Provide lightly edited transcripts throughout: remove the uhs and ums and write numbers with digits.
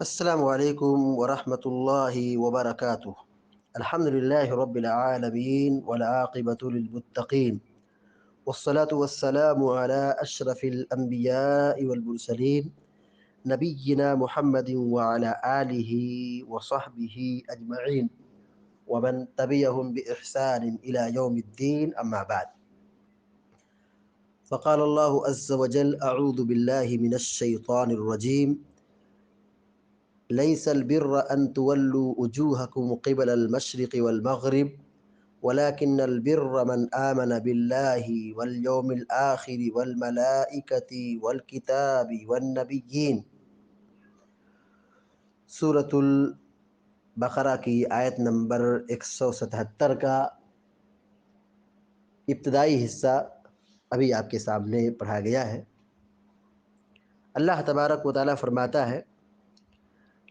السلام علیکم ورحمۃ اللہ وبرکاتہ۔ الحمد للہ رب العالمین والعاقبۃ للمتقین والصلاة والسلام على اشرف الانبیاء والمرسلین نبینا محمد وعلى آلہ وصحبہ اجمعین ومن تبعهم بإحسان إلى يوم الدين أما بعد، فقال الله عز وجل: أعوذ بالله من الشيطان الرجيم، ليس البر أن تولوا وجوهكم قبل المشرق والمغرب ولكن البر من آمن بالله واليوم الآخر والملائكة والكتاب والنبيين۔ سورة البقرہ کی آیت نمبر 177 کا ابتدائی حصہ ابھی آپ کے سامنے پڑھا گیا ہے۔ اللہ تبارک و تعالیٰ فرماتا ہے: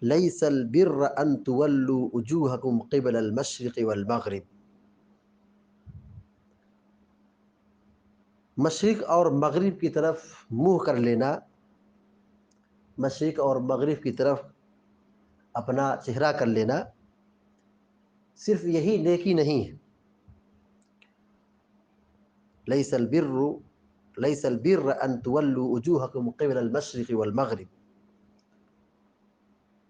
لیس البر ان تولوا وجوہکم قبل المشرق والمغرب۔ مشرق اور مغرب کی طرف منہ کر لینا، مشرق اور مغرب کی طرف اپنا چہرہ کر لینا، صرف یہی نیکی نہیں ہے۔ لیس البر ان تولوا وجوہکم قبل المشرق والمغرب۔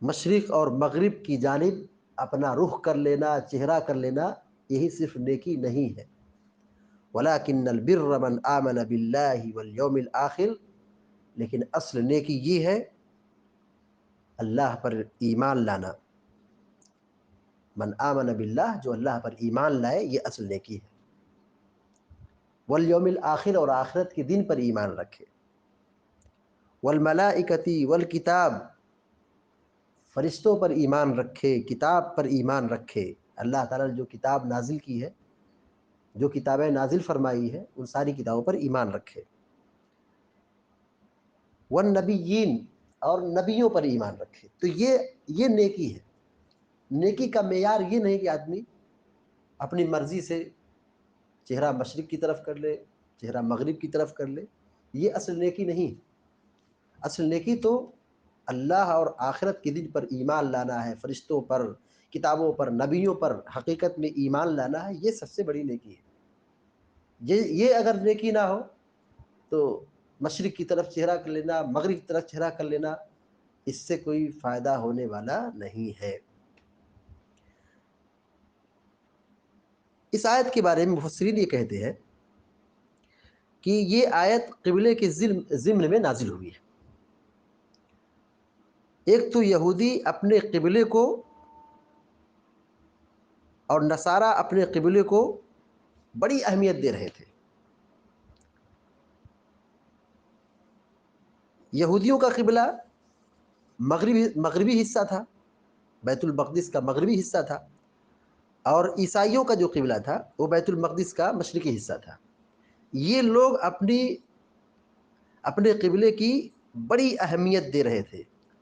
مشرق اور مغرب کی جانب اپنا رخ کر لینا، چہرہ کر لینا، یہی صرف نیکی نہیں ہے۔ وَلَكِنَّ الْبِرَّ مَنْ آمَنَ بِاللَّهِ وَالْيَوْمِ الْآخِرِ، لیکن اصل نیکی یہ ہے اللہ پر ایمان لانا۔ من آمن باللہ، جو اللہ پر ایمان لائے، یہ اصل نیکی ہے۔ والیوم الآخر، اور آخرت کے دن پر ایمان رکھے۔ والملائکۃ والکتاب، فرشتوں پر ایمان رکھے، کتاب پر ایمان رکھے۔ اللہ تعالیٰ نے جو کتاب نازل کی ہے، جو کتابیں نازل فرمائی ہے، ان ساری کتابوں پر ایمان رکھے۔ والنبیین، اور نبیوں پر ایمان رکھے۔ تو یہ نیکی ہے۔ نیکی کا معیار یہ نہیں کہ آدمی اپنی مرضی سے چہرہ مشرق کی طرف کر لے، چہرہ مغرب کی طرف کر لے، یہ اصل نیکی نہیں۔ اصل نیکی تو اللہ اور آخرت کے دن پر ایمان لانا ہے، فرشتوں پر، کتابوں پر، نبیوں پر حقیقت میں ایمان لانا ہے، یہ سب سے بڑی نیکی ہے۔ یہ اگر نیکی نہ ہو تو مشرق کی طرف چہرہ کر لینا، مغرب کی طرف چہرہ کر لینا، اس سے کوئی فائدہ ہونے والا نہیں ہے۔ اس آیت کے بارے میں مفسرین یہ کہتے ہیں کہ یہ آیت قبلے کے ضمن میں نازل ہوئی ہے۔ ایک تو یہودی اپنے قبلے کو اور نصارہ اپنے قبلے کو بڑی اہمیت دے رہے تھے۔ یہودیوں کا قبلہ مغربی حصہ تھا، بیت المقدس کا مغربی حصہ تھا، اور عیسائیوں کا جو قبلہ تھا وہ بیت المقدس کا مشرقی حصہ تھا۔ یہ لوگ اپنے قبلے کی بڑی اہمیت دے رہے تھے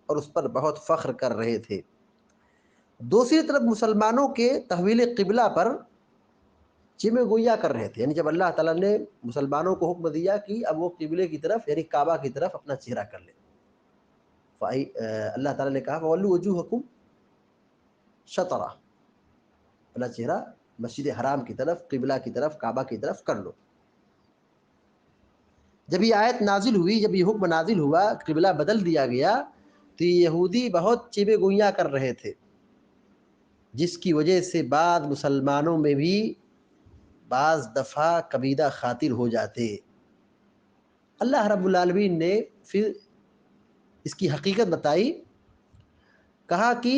اور اس پر بہت فخر کر رہے تھے۔ دوسری طرف مسلمانوں کے تحویل قبلہ پر چمے گویا کر رہے تھے، یعنی جب اللہ تعالیٰ نے مسلمانوں کو حکم دیا کہ اب وہ قبلے کی طرف یعنی کعبہ کی طرف اپنا چہرہ کر لیں، اللہ تعالیٰ نے کہا فَوَلُّوا وُجُوهَكُمْ شَطْرَهُ، اپنا چہرہ مسجد حرام کی طرف، قبلہ کی طرف، کعبہ کی طرف کر لو۔ جب یہ آیت نازل ہوئی، جب یہ حکم نازل ہوا، قبلہ بدل دیا گیا، تو یہودی بہت چیبے گوئیاں کر رہے تھے، جس کی وجہ سے بعض مسلمانوں میں بھی بعض دفعہ کبیدہ خاطر ہو جاتے۔ اللہ رب العالمین نے پھر اس کی حقیقت بتائی، کہا کہ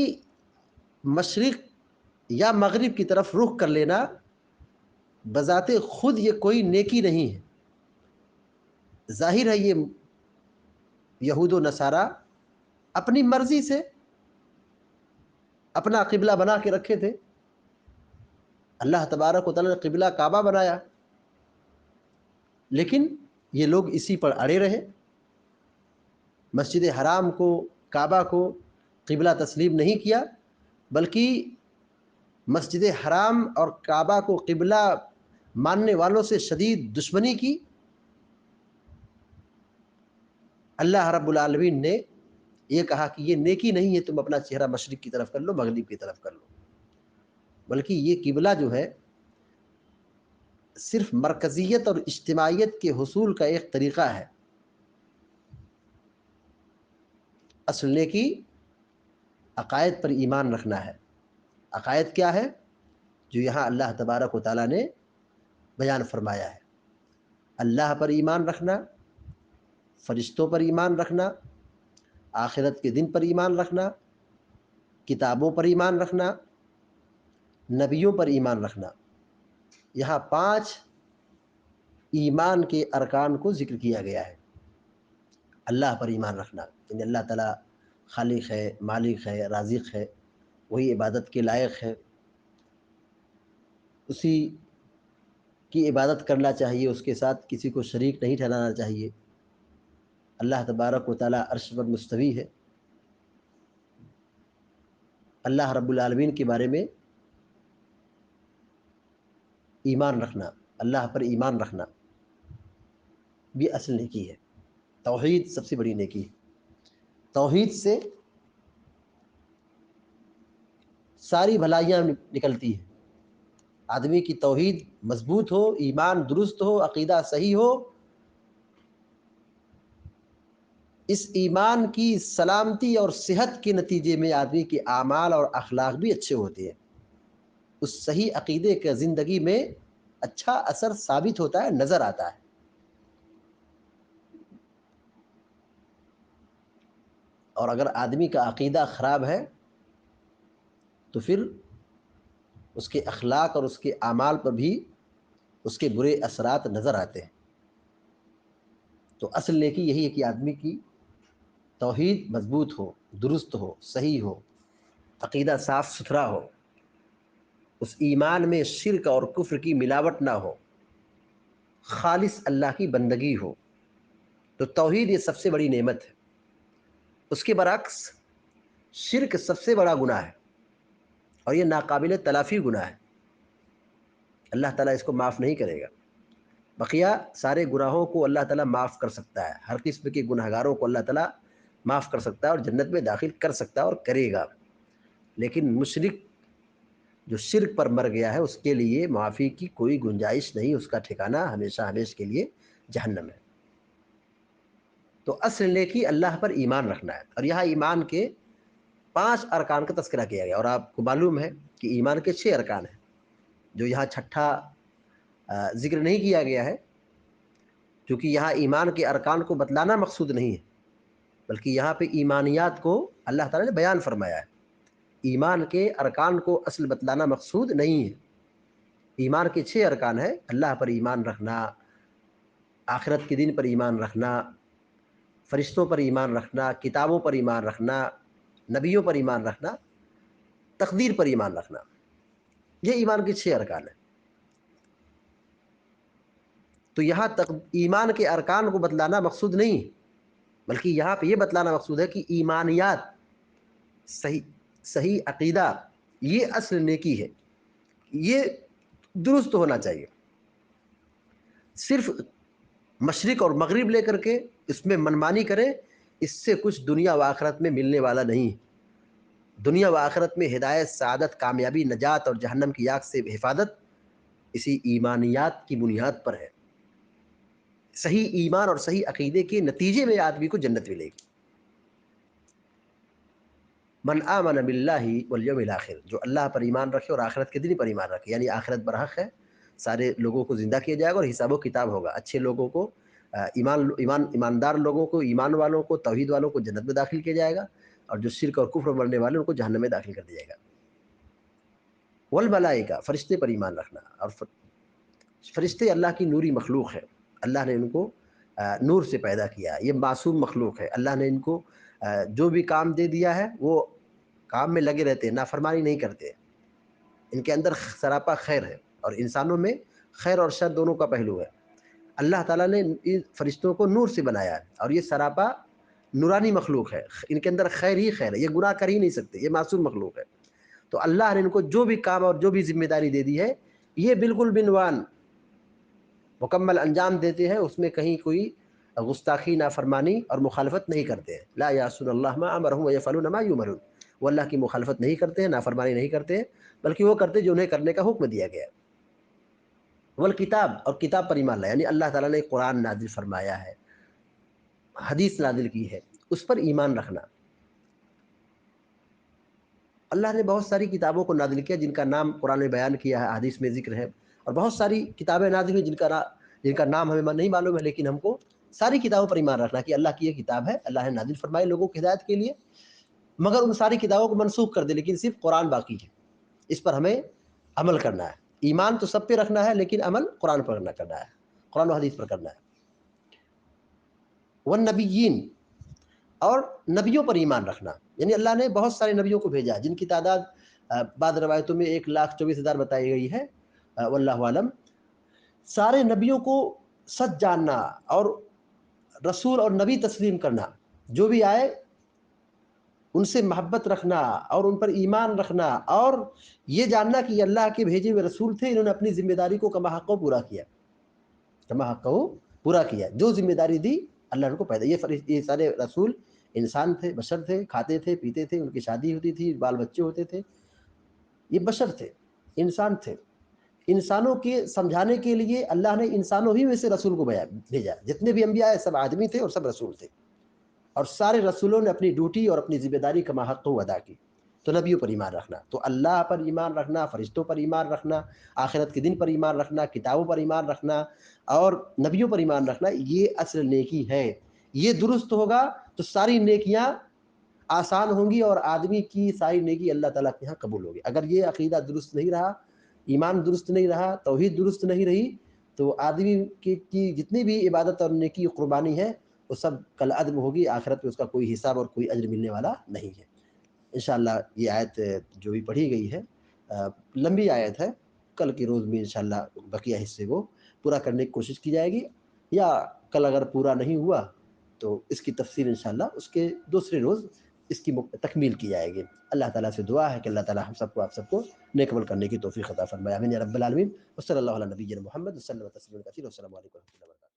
مشرق یا مغرب کی طرف رخ کر لینا بذات خود یہ کوئی نیکی نہیں ہے۔ ظاہر ہے یہ یہود و نصارہ اپنی مرضی سے اپنا قبلہ بنا کے رکھے تھے۔ اللہ تبارک و تعالیٰ نے قبلہ کعبہ بنایا، لیکن یہ لوگ اسی پر اڑے رہے، مسجد حرام کو، کعبہ کو قبلہ تسلیم نہیں کیا، بلکہ مسجد حرام اور کعبہ کو قبلہ ماننے والوں سے شدید دشمنی کی۔ اللہ رب العالمین نے یہ کہا کہ یہ نیکی نہیں ہے تم اپنا چہرہ مشرق کی طرف کر لو، مغرب کی طرف کر لو، بلکہ یہ قبلہ جو ہے صرف مرکزیت اور اجتماعیت کے حصول کا ایک طریقہ ہے۔ اصل نیکی عقائد پر ایمان رکھنا ہے۔ عقائد کیا ہے؟ جو یہاں اللہ تبارک و تعالیٰ نے بیان فرمایا ہے۔ اللہ پر ایمان رکھنا، فرشتوں پر ایمان رکھنا، آخرت کے دن پر ایمان رکھنا، کتابوں پر ایمان رکھنا، نبیوں پر ایمان رکھنا۔ یہاں 5 ایمان کے ارکان کو ذکر کیا گیا ہے۔ اللہ پر ایمان رکھنا، یعنی اللہ تعالیٰ خالق ہے، مالک ہے، رازق ہے، وہی عبادت کے لائق ہے، اسی کی عبادت کرنا چاہیے، اس کے ساتھ کسی کو شریک نہیں ٹھہرانا چاہیے۔ اللہ تبارک و تعالیٰ عرش پر مستوی ہے۔ اللہ رب العالمین کے بارے میں ایمان رکھنا، اللہ پر ایمان رکھنا، بھی اصل نیکی ہے۔ توحید سب سے بڑی نیکی ہے۔ توحید سے ساری بھلائیاں نکلتی ہیں۔ آدمی کی توحید مضبوط ہو، ایمان درست ہو، عقیدہ صحیح ہو، اس ایمان کی سلامتی اور صحت کے نتیجے میں آدمی کے اعمال اور اخلاق بھی اچھے ہوتے ہیں۔ اس صحیح عقیدے کا زندگی میں اچھا اثر ثابت ہوتا ہے، نظر آتا ہے۔ اور اگر آدمی کا عقیدہ خراب ہے تو پھر اس کے اخلاق اور اس کے اعمال پر بھی اس کے برے اثرات نظر آتے ہیں۔ تو اصل نیکی یہی ہے کہ آدمی کی توحید مضبوط ہو، درست ہو، صحیح ہو، عقیدہ صاف ستھرا ہو، اس ایمان میں شرک اور کفر کی ملاوٹ نہ ہو، خالص اللہ کی بندگی ہو۔ تو توحید یہ سب سے بڑی نعمت ہے۔ اس کے برعکس شرک سب سے بڑا گناہ ہے، اور یہ ناقابل تلافی گناہ ہے۔ اللہ تعالیٰ اس کو معاف نہیں کرے گا۔ بقیہ سارے گناہوں کو اللہ تعالیٰ معاف کر سکتا ہے، ہر قسم کے گناہگاروں کو اللہ تعالیٰ معاف کر سکتا ہے اور جنت میں داخل کر سکتا ہے اور کرے گا۔ لیکن مشرک جو شرک پر مر گیا ہے، اس کے لیے معافی کی کوئی گنجائش نہیں، اس کا ٹھکانہ ہمیشہ ہمیشہ کے لیے جہنم ہے۔ تو اصل نیکی اللہ پر ایمان رکھنا ہے۔ اور یہاں ایمان کے 5 ارکان کا تذکرہ کیا گیا، اور آپ کو معلوم ہے کہ ایمان کے 6 ارکان ہیں، جو یہاں چھٹا ذکر نہیں کیا گیا ہے، کیونکہ یہاں ایمان کے ارکان کو بتلانا مقصود نہیں ہے، بلکہ یہاں پہ ایمانیات کو اللہ تعالیٰ نے بیان فرمایا ہے۔ ایمان کے ارکان کو اصل بتلانا مقصود نہیں ہے۔ ایمان کے 6 ارکان ہیں: اللہ پر ایمان رکھنا، آخرت کے دن پر ایمان رکھنا، فرشتوں پر ایمان رکھنا، کتابوں پر ایمان رکھنا، نبیوں پر ایمان رکھنا، تقدیر پر ایمان رکھنا۔ یہ ایمان کے 6 ارکان ہیں۔ تو یہاں تک ایمان کے ارکان کو بتلانا مقصود نہیں ہے، بلکہ یہاں پہ یہ بتلانا مقصود ہے کہ ایمانیات، صحیح عقیدہ، یہ اصل نیکی ہے، یہ درست ہونا چاہیے۔ صرف مشرق اور مغرب لے کر کے اس میں منمانی کریں، اس سے کچھ دنیا و آخرت میں ملنے والا نہیں۔ دنیا و آخرت میں ہدایت، سعادت، کامیابی، نجات اور جہنم کی آگ سے حفاظت اسی ایمانیات کی بنیاد پر ہے۔ صحیح ایمان اور صحیح عقیدے کے نتیجے میں آدمی کو جنت ملے گی۔ من آمن باللہ والیوم الآخر، جو اللہ پر ایمان رکھے اور آخرت کے دن پر ایمان رکھے، یعنی آخرت برحق ہے، سارے لوگوں کو زندہ کیا جائے گا اور حساب و کتاب ہوگا۔ اچھے لوگوں کو، ایماندار لوگوں کو، ایمان والوں کو، توحید والوں کو جنت میں داخل کیا جائے گا، اور جو شرک اور کفر مرنے والے ان کو جہنم میں داخل کر دیا جائے گا۔ والملائکہ، فرشتے پر ایمان رکھنا، اور فرشتے اللہ کی نوری مخلوق ہے، اللہ نے ان کو نور سے پیدا کیا ہے، یہ معصوم مخلوق ہے، اللہ نے ان کو جو بھی کام دے دیا ہے وہ کام میں لگے رہتے ہیں، نافرمانی نہیں کرتے، ان کے اندر سراپا خیر ہے، اور انسانوں میں خیر اور شر دونوں کا پہلو ہے۔ اللہ تعالیٰ نے ان فرشتوں کو نور سے بنایا ہے، اور یہ سراپا نورانی مخلوق ہے، ان کے اندر خیر ہی خیر ہے، یہ گناہ کر ہی نہیں سکتے، یہ معصوم مخلوق ہے۔ تو اللہ نے ان کو جو بھی کام اور جو بھی ذمہ داری دے دی ہے، یہ بالکل بعنوان مکمل انجام دیتے ہیں، اس میں کہیں کوئی گستاخی نافرمانی اور مخالفت نہیں کرتے ہیں. لا یعصون اللہ ما امرهم ویفعلون ما یؤمرون. وہ اللہ کی مخالفت نہیں کرتے ہیں، نافرمانی نہیں کرتے ہیں، بلکہ وہ کرتے جو انہیں کرنے کا حکم دیا گیا. والکتاب، اور کتاب پر ایمان لایا، یعنی اللہ تعالیٰ نے قرآن نازل فرمایا ہے، حدیث نازل کی ہے، اس پر ایمان رکھنا. اللہ نے بہت ساری کتابوں کو نازل کیا جن کا نام قرآن میں بیان کیا ہے، حدیث میں ذکر ہے، اور بہت ساری کتابیں نازل ہوئی جن کا نام ہمیں نہیں معلوم ہے، لیکن ہم کو ساری کتابوں پر ایمان رکھنا کہ اللہ کی یہ کتاب ہے، اللہ نے نازل فرمائی لوگوں کی ہدایت کے لیے، مگر ان ساری کتابوں کو منسوخ کر دے، لیکن صرف قرآن باقی ہے. اس پر ہمیں عمل کرنا ہے. ایمان تو سب پہ رکھنا ہے، لیکن عمل قرآن پر کرنا ہے، قرآن و حدیث پر کرنا ہے. والنبیین، اور نبیوں پر ایمان رکھنا، یعنی اللہ نے بہت سارے نبیوں کو بھیجا جن کی تعداد بعض روایتوں میں 1,24,000 بتائی گئی ہے، واللہ عالم. سارے نبیوں کو سچ جاننا اور رسول اور نبی تسلیم کرنا، جو بھی آئے ان سے محبت رکھنا اور ان پر ایمان رکھنا، اور یہ جاننا کہ یہ اللہ کے بھیجے ہوئے رسول تھے، انہوں نے اپنی ذمہ داری کو کما حق پورا کیا، کما حق پورا کیا. جو ذمہ داری دی اللہ نے کو پیدا. یہ سارے رسول انسان تھے، بشر تھے، کھاتے تھے، پیتے تھے، ان کی شادی ہوتی تھی، بال بچے ہوتے تھے. یہ بشر تھے، انسان تھے. انسانوں کے سمجھانے کے لیے اللہ نے انسانوں ہی میں سے رسول کو بھیجا. جتنے بھی انبیاء ہیں سب آدمی تھے اور سب رسول تھے، اور سارے رسولوں نے اپنی ڈیوٹی اور اپنی ذمہ داری کما حق ادا کی. تو نبیوں پر ایمان رکھنا، تو اللہ پر ایمان رکھنا، فرشتوں پر ایمان رکھنا، آخرت کے دن پر ایمان رکھنا، کتابوں پر ایمان رکھنا اور نبیوں پر ایمان رکھنا، یہ اصل نیکی ہے. یہ درست ہوگا تو ساری نیکیاں آسان ہوں گی، اور آدمی کی ساری نیکی اللہ تعالیٰ کے یہاں قبول ہوگی. اگر یہ عقیدہ درست نہیں رہا، ایمان درست نہیں رہا، توحید درست نہیں رہی، تو آدمی کی جتنی بھی عبادت اور نیکی قربانی ہے وہ سب کل عدم ہوگی. آخرت میں اس کا کوئی حساب اور کوئی اجر ملنے والا نہیں ہے. انشاءاللہ یہ آیت جو بھی پڑھی گئی ہے لمبی آیت ہے، کل کے روز میں انشاءاللہ بقیہ حصے کو پورا کرنے کی کوشش کی جائے گی، یا کل اگر پورا نہیں ہوا تو اس کی تفسیر انشاءاللہ اس کے دوسرے روز اس کی تکمیل کی جائے گی. اللہ تعالیٰ سے دعا ہے کہ اللہ تعالیٰ ہم سب کو، آپ سب کو نیک عمل کرنے کی توفیق عطا فرمائے. آمین یا رب العالمین. وصلی اللہ علی نبینا محمد وسلم تسلیما کثیرا. والسلام علیکم ورحمۃ اللہ وبرکاتہ.